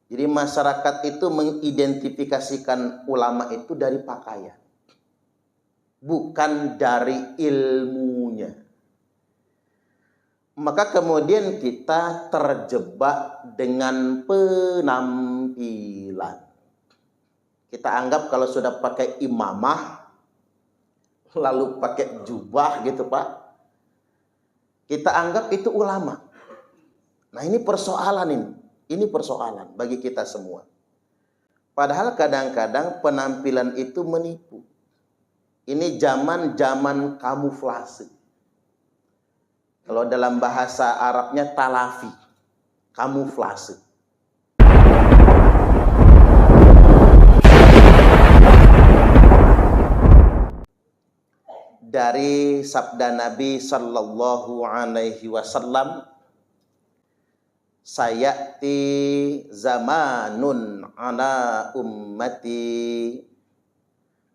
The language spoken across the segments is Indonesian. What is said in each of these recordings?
Jadi masyarakat itu mengidentifikasikan ulama itu dari pakaian, bukan dari ilmunya. Maka kemudian kita terjebak dengan penampilan. Kita anggap kalau sudah pakai imamah, lalu pakai jubah gitu Pak, kita anggap itu ulama. Nah ini persoalan ini. Ini persoalan bagi kita semua. Padahal kadang-kadang penampilan itu menipu. Ini zaman kamuflase. Kalau dalam bahasa Arabnya talafi, kamuflase. Dari sabda Nabi sallallahu alaihi wasallam, sayati zamanun ala ummati,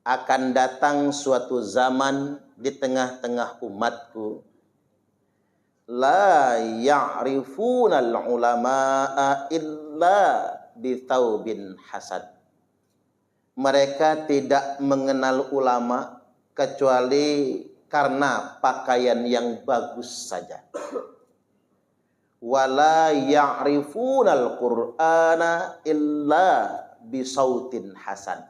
akan datang suatu zaman di tengah-tengah umatku, la ya'rifunal ulama'a illa bithaubin hasan. Mereka tidak mengenal ulama kecuali karena pakaian yang bagus saja. Wala ya'rifunal qur'ana illa bisautin hasan.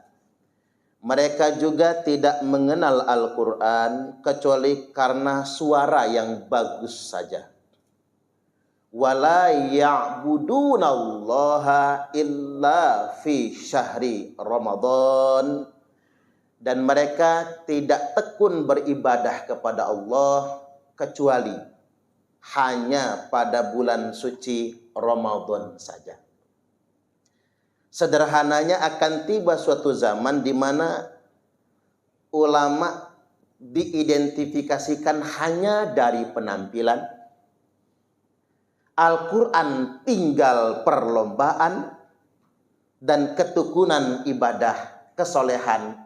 Mereka juga tidak mengenal Al-Qur'an kecuali karena suara yang bagus saja. Wala ya'budunallaha illa fi syahri Ramadan. Dan mereka tidak tekun beribadah kepada Allah kecuali hanya pada bulan suci Ramadan saja. Sederhananya akan tiba suatu zaman di mana ulama diidentifikasikan hanya dari penampilan. Al-Quran tinggal perlombaan, dan ketekunan ibadah kesolehan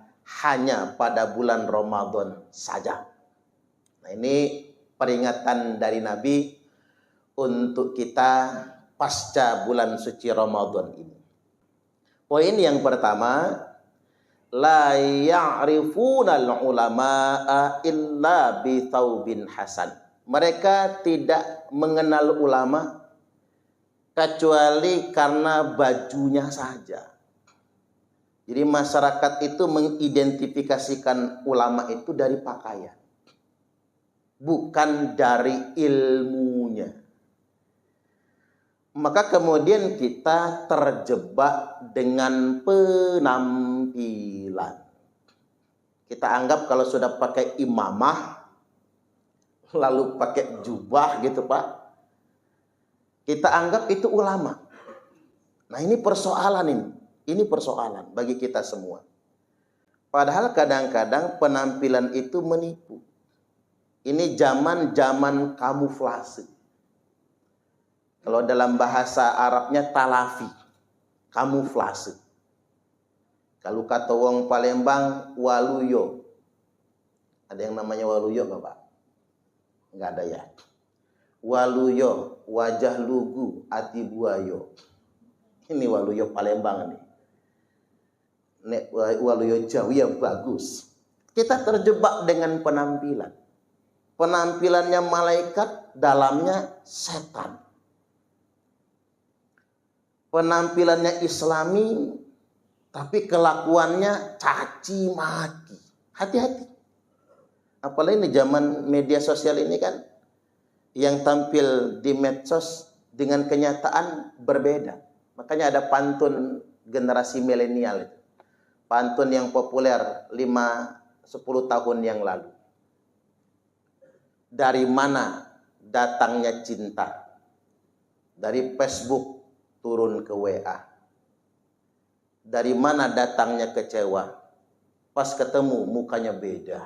hanya pada bulan Ramadan saja. Nah ini peringatan dari Nabi untuk kita pasca bulan suci Ramadan ini. Poin yang pertama, la ya'rifunal ulama'a illa bithaubin hasan. Mereka tidak mengenal ulama kecuali karena bajunya saja. Jadi masyarakat itu mengidentifikasikan ulama itu dari pakaian, bukan dari ilmunya. Maka kemudian kita terjebak dengan penampilan. Kita anggap kalau sudah pakai imamah, lalu pakai jubah gitu Pak, kita anggap itu ulama. Nah ini persoalan ini. Ini persoalan bagi kita semua. Padahal kadang-kadang penampilan itu menipu. Ini zaman kamuflase. Kalau dalam bahasa Arabnya talafi, kamuflase. Kalau kata wong Palembang, waluyo. Ada yang namanya waluyo nggak Pak? Nggak ada ya. Waluyo, wajah lugu, ati buayo. Ini waluyo Palembang nih. Nek waluyo Jawa ya bagus. Kita terjebak dengan penampilan. Penampilannya malaikat, dalamnya setan. Penampilannya Islami, tapi kelakuannya caci maki. Hati-hati. Apalagi di zaman media sosial ini kan, yang tampil di medsos dengan kenyataan berbeda. Makanya ada pantun generasi milenial itu. Pantun yang populer 5-10 tahun yang lalu. Dari mana datangnya cinta? Dari Facebook turun ke WA. Dari mana datangnya kecewa? Pas ketemu mukanya beda.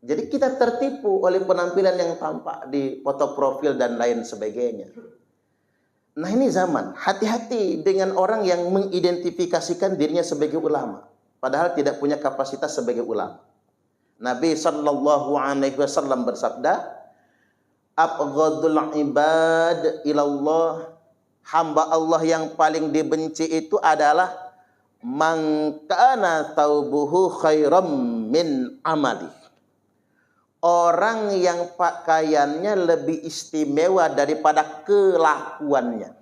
Jadi kita tertipu oleh penampilan yang tampak di foto profil dan lain sebagainya. Nah ini zaman, hati-hati dengan orang yang mengidentifikasikan dirinya sebagai ulama, padahal tidak punya kapasitas sebagai ulama. Nabi sallallahu alaihi wasallam bersabda, abghadul ibad ilallah hamba Allah yang paling dibenci itu adalah man kana taubuhu khairam min amali. Orang yang pakaiannya lebih istimewa daripada kelakuannya.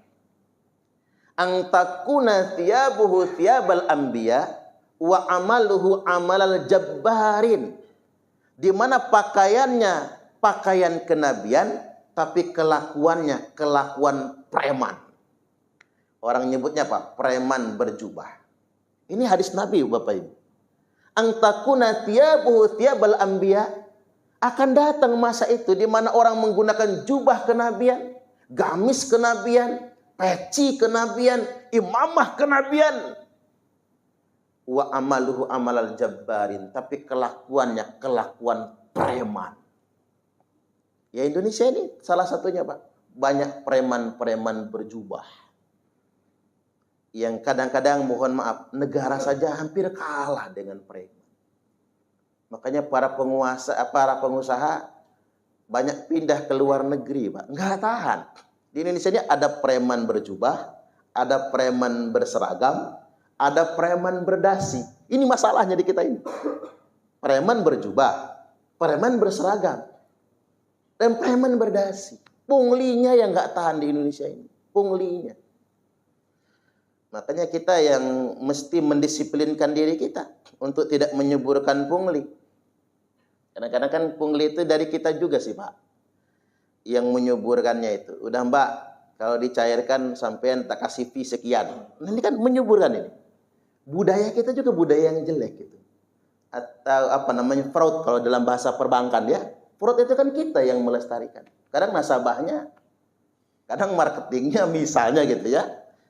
Ang takuna thiyabuhu thiyabal anbiya wa amaluhu amalal jabbarin. Di mana pakaiannya pakaian kenabian, tapi kelakuannya kelakuan preman. Orang nyebutnya apa? Preman berjubah. Ini hadis Nabi, Bapak Ibu. Ang takuna thiyabuhu thiyabal anbiya. Akan datang masa itu di mana orang menggunakan jubah kenabian, gamis kenabian, peci kenabian, imamah kenabian. Wa amaluhu amalal jabbarin, tapi kelakuannya kelakuan preman. Ya Indonesia ini salah satunya, Pak. Banyak preman-preman berjubah. Yang kadang-kadang mohon maaf, negara saja hampir kalah dengan preman. Makanya para pengusaha banyak pindah ke luar negeri, Pak. Nggak tahan. Di Indonesia ini ada preman berjubah, ada preman berseragam, ada preman berdasi. Ini masalahnya di kita ini. Preman berjubah, preman berseragam, dan preman berdasi. Punglinya yang nggak tahan di Indonesia ini. Punglinya. Makanya kita yang mesti mendisiplinkan diri kita untuk tidak menyuburkan pungli. Kadang-kadang kan pungli itu dari kita juga sih, Pak. Yang menyuburkannya itu. Udah, Mbak, kalau dicairkan sampean tak kasih fee sekian. Nah, ini kan menyuburkan ini. Budaya kita juga budaya yang jelek gitu. Atau apa namanya, fraud kalau dalam bahasa perbankan ya. Fraud itu kan kita yang melestarikan. Kadang nasabahnya, kadang marketingnya misalnya gitu ya.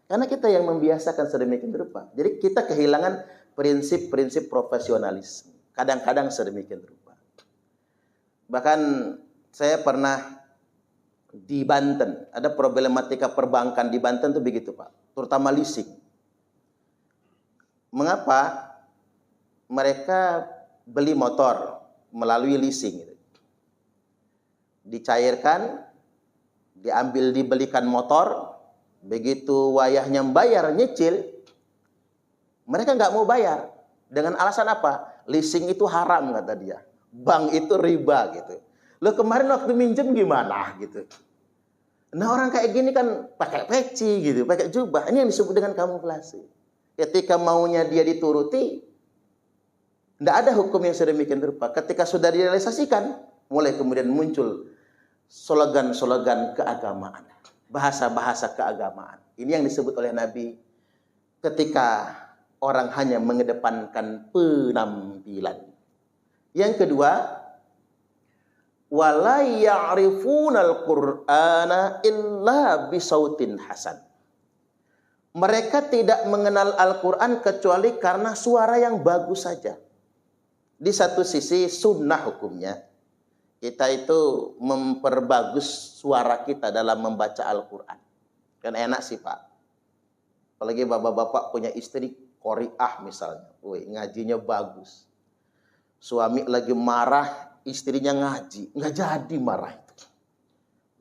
Karena kita yang membiasakan sedemikian rupa. Jadi kita kehilangan prinsip-prinsip profesionalisme. Kadang-kadang sedemikian rupa. Bahkan saya pernah di Banten, ada problematika perbankan di Banten itu begitu, Pak. Terutama leasing. Mengapa mereka beli motor melalui leasing? Dicairkan, dibelikan motor, begitu wayahnya bayar nyicil, mereka nggak mau bayar. Dengan alasan apa? Leasing itu haram, kata dia. Bank itu riba gitu. Lo kemarin waktu minjem gimana gitu. Nah orang kayak gini kan pakai peci gitu, pakai jubah. Ini yang disebut dengan kamuflase. Ketika maunya dia dituruti, tidak ada hukum yang sedemikian rupa. Ketika sudah direalisasikan, mulai kemudian muncul slogan-slogan keagamaan, bahasa-bahasa keagamaan. Ini yang disebut oleh Nabi ketika orang hanya mengedepankan penampilan. Yang kedua, wala ya'rifunal Qur'ana illa bisautin hasan. Mereka tidak mengenal Al-Quran kecuali karena suara yang bagus saja. Di satu sisi sunnah hukumnya, kita itu memperbagus suara kita dalam membaca Al-Quran. Kan enak sih, Pak. Apalagi bapak-bapak punya istri qori'ah misalnya. Wih, ngajinya bagus. Suami lagi marah, istrinya ngaji. Nggak jadi marah itu.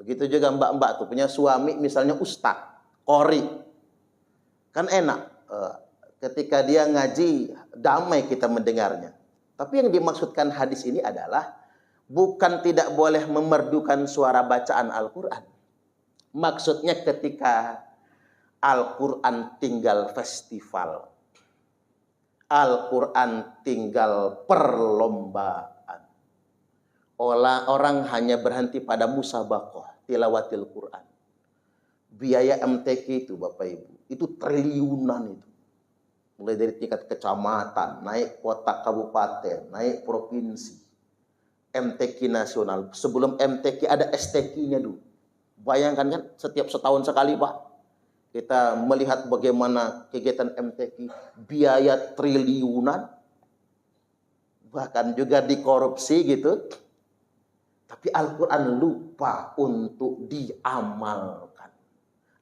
Begitu juga mbak-mbak tuh punya suami misalnya ustadz, qori. Kan enak. Ketika dia ngaji, damai kita mendengarnya. Tapi yang dimaksudkan hadis ini adalah bukan tidak boleh memerdukan suara bacaan Al-Quran. Maksudnya ketika Al-Quran tinggal festival. Al-Quran tinggal perlombaan. Orang hanya berhenti pada musabaqah, tilawatil Quran. Biaya MTQ itu Bapak Ibu, itu triliunan itu. Mulai dari tingkat kecamatan, naik kota kabupaten, naik provinsi. MTQ nasional. Sebelum MTQ ada STQ-nya dulu. Bayangkan kan setiap setahun sekali, Pak. Kita melihat bagaimana kegiatan MTQ, biaya triliunan, bahkan juga dikorupsi gitu. Tapi Al-Quran lupa untuk diamalkan.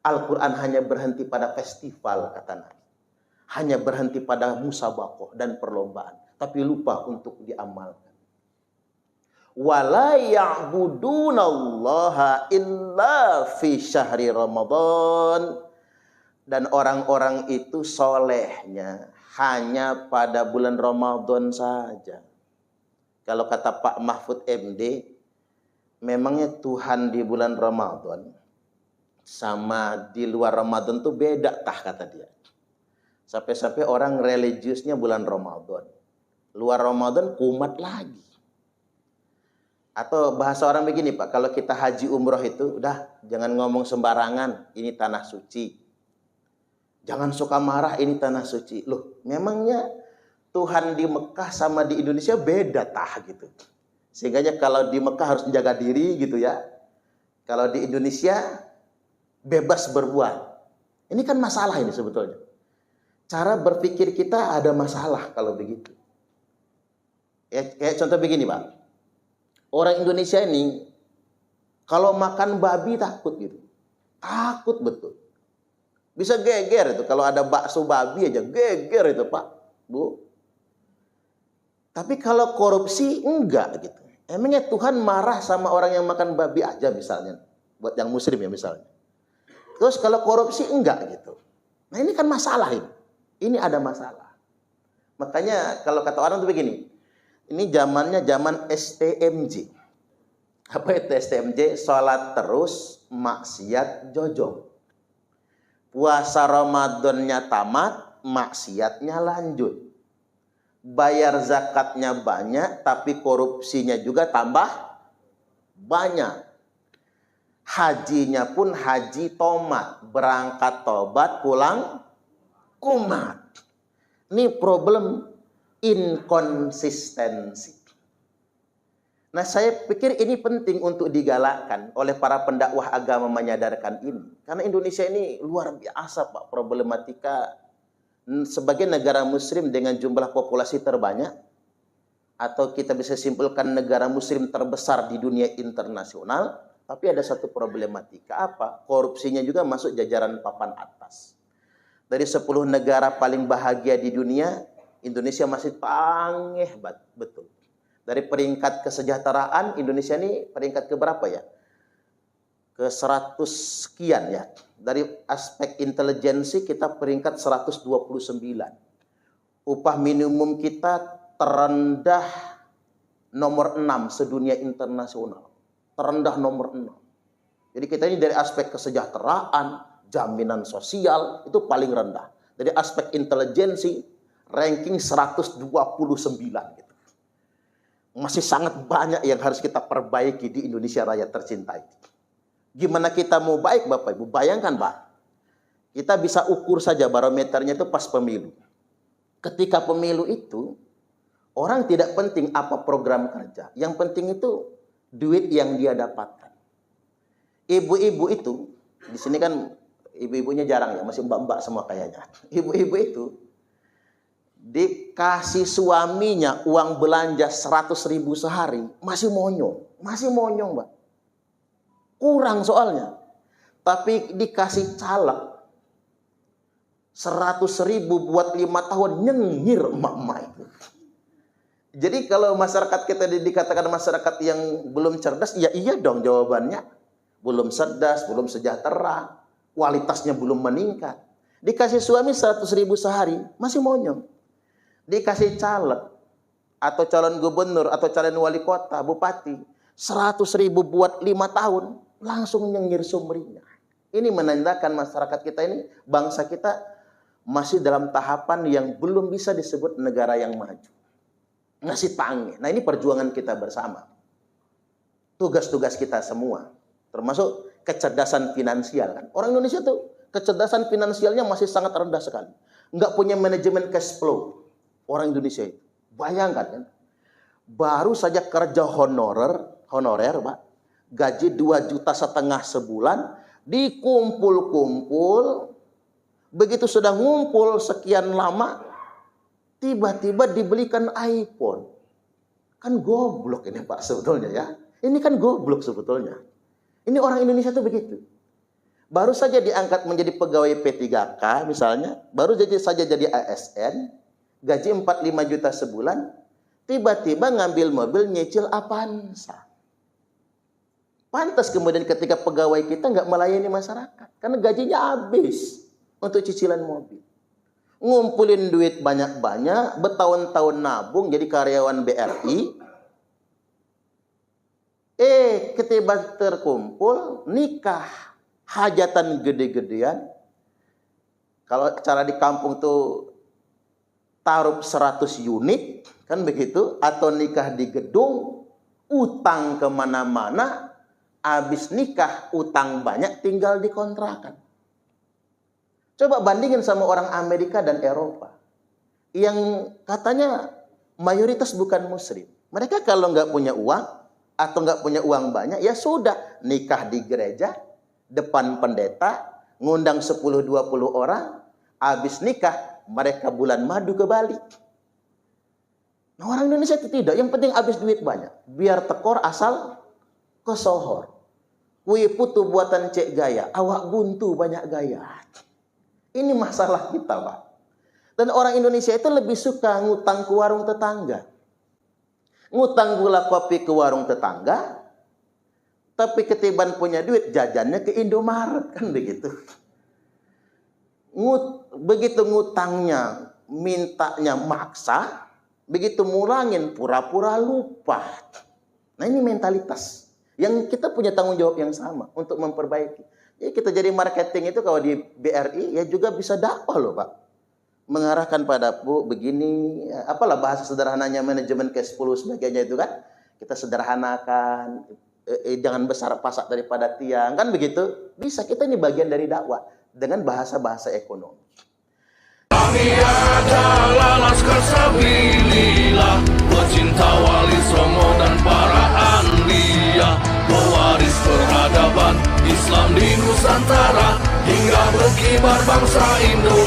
Al-Quran hanya berhenti pada festival, kata Nabi. Hanya berhenti pada musabaqah dan perlombaan. Tapi lupa untuk diamalkan. wala ya'budunallaha illa fi syahri Ramadan, dan orang-orang itu solehnya hanya pada bulan Ramadan saja. Kalau kata Pak Mahfud MD, memangnya Tuhan di bulan Ramadan sama di luar Ramadan tuh beda tah, kata dia. Sampai-sampai orang religiusnya bulan Ramadan, luar Ramadan kumat lagi. Atau bahasa orang begini Pak, kalau kita haji umroh itu udah jangan ngomong sembarangan, ini tanah suci. Jangan suka marah, ini tanah suci. Loh, memangnya Tuhan di Mekah sama di Indonesia beda tah gitu. Sehingga kalau di Mekah harus menjaga diri gitu ya. Kalau di Indonesia bebas berbuat. Ini kan masalah ini sebetulnya. Cara berpikir kita ada masalah kalau begitu. Ya, kayak contoh begini Pak. Orang Indonesia ini kalau makan babi takut gitu. Takut betul. Bisa geger itu. Kalau ada bakso babi aja geger itu Pak, Bu. Tapi kalau korupsi enggak gitu. Emangnya Tuhan marah sama orang yang makan babi aja misalnya. Buat yang muslim ya misalnya. Terus kalau korupsi enggak gitu. Nah ini kan masalah ini. Ini ada masalah. Makanya kalau kata orang tuh begini. Ini zamannya zaman STMJ. Apa itu STMJ? Sholat terus, maksiat jojong. Puasa Ramadannya tamat, maksiatnya lanjut. Bayar zakatnya banyak, tapi korupsinya juga tambah banyak. Hajinya pun haji tomat. Berangkat tobat, pulang kumat. Ini problem inkonsistensi. Nah, saya pikir ini penting untuk digalakkan oleh para pendakwah agama menyadarkan ini. Karena Indonesia ini luar biasa, Pak, problematika sebagai negara muslim dengan jumlah populasi terbanyak, atau kita bisa simpulkan negara muslim terbesar di dunia internasional, tapi ada satu problematika apa? Korupsinya juga masuk jajaran papan atas. Dari 10 negara paling bahagia di dunia, Indonesia masih pangeh betul. Dari peringkat kesejahteraan, Indonesia ini peringkat keberapa ya? Ke 100 sekian ya. Dari aspek intelijensi kita peringkat 129. Upah minimum kita terendah nomor 6 sedunia internasional. Terendah nomor 6. Jadi kita ini dari aspek kesejahteraan, jaminan sosial itu paling rendah. Dari aspek intelijensi ranking 129 gitu. Masih sangat banyak yang harus kita perbaiki di Indonesia Raya tercinta ini. Gimana kita mau baik Bapak Ibu? Bayangkan Pak, kita bisa ukur saja barometernya itu pas pemilu. Ketika pemilu itu, orang tidak penting apa program kerja. Yang penting itu duit yang dia dapatkan. Ibu-ibu itu, di sini kan ibu-ibunya jarang ya, masih mbak-mbak semua kayaknya. Ibu-ibu itu dikasih suaminya uang belanja 100.000 sehari, masih monyong Mbak. Kurang soalnya. Tapi dikasih caleg 100.000 buat 5 tahun, nyengir emak-emak itu. Jadi kalau masyarakat kita dikatakan masyarakat yang belum cerdas, ya iya dong jawabannya. Belum cerdas, belum sejahtera, kualitasnya belum meningkat. Dikasih suami 100.000 sehari, masih monyong. Dikasih caleg atau calon gubernur atau calon wali kota, bupati, 100.000 buat 5 tahun, langsung nyengir sumringah. Ini menandakan masyarakat kita ini, bangsa kita masih dalam tahapan yang belum bisa disebut negara yang maju. Masih tangih. Nah ini perjuangan kita bersama. Tugas-tugas kita semua. Termasuk kecerdasan finansial kan. Orang Indonesia tuh kecerdasan finansialnya masih sangat rendah sekali. Nggak punya manajemen cash flow. Orang Indonesia itu. Bayangkan kan. Baru saja kerja honorer Pak. Gaji 2,5 juta sebulan. Dikumpul-kumpul. Begitu sudah ngumpul sekian lama. Tiba-tiba dibelikan iPhone. Kan goblok ini Pak sebetulnya ya. Ini kan goblok sebetulnya. Ini orang Indonesia tuh begitu. Baru saja diangkat menjadi pegawai P3K misalnya. Baru saja jadi ASN. Gaji 4-5 juta sebulan. tiba-tiba ngambil mobil nyicil Avanza. Pantas kemudian ketika pegawai kita nggak melayani masyarakat, karena gajinya habis untuk cicilan mobil. Ngumpulin duit banyak-banyak, bertahun-tahun nabung jadi karyawan BRI. Ketiba terkumpul, nikah, hajatan gede-gedean. Kalau cara di kampung tuh taruh 100 unit, kan begitu, atau nikah di gedung, utang kemana-mana, habis nikah utang banyak, tinggal dikontrakan. Coba bandingin sama orang Amerika dan Eropa yang katanya mayoritas bukan muslim. Mereka kalau nggak punya uang atau nggak punya uang banyak, ya sudah, nikah di gereja depan pendeta, ngundang 10-20 orang, habis nikah mereka bulan madu ke Bali. Nah, orang Indonesia itu tidak, yang penting habis duit banyak, biar tekor asal kesohor. Kue putu buatan cek gaya, awak buntu banyak gaya. Ini masalah kita, Pak. Dan orang Indonesia itu lebih suka ngutang ke warung tetangga. Ngutang gula kopi ke warung tetangga, tapi ketiban punya duit, jajannya ke Indomaret, kan begitu. Begitu ngutangnya, mintanya maksa, begitu ngurangin pura-pura lupa. Nah, ini mentalitas yang kita punya tanggung jawab yang sama untuk memperbaiki. Jadi kita jadi marketing itu kalau di BRI ya juga bisa dakwah loh, Pak. Mengarahkan pada Bu begini, apalah bahasa sederhananya manajemen cash flow sebagainya itu kan. Kita sederhanakan, jangan besar pasak daripada tiang, kan begitu. Bisa, kita ini bagian dari dakwah dengan bahasa-bahasa ekonomi. Kami adalah Laskar Sabilillah, pecinta Wali Songo dan para anbiya, pewaris peradaban Islam di Nusantara, hingga berkibar bangsa Indonesia.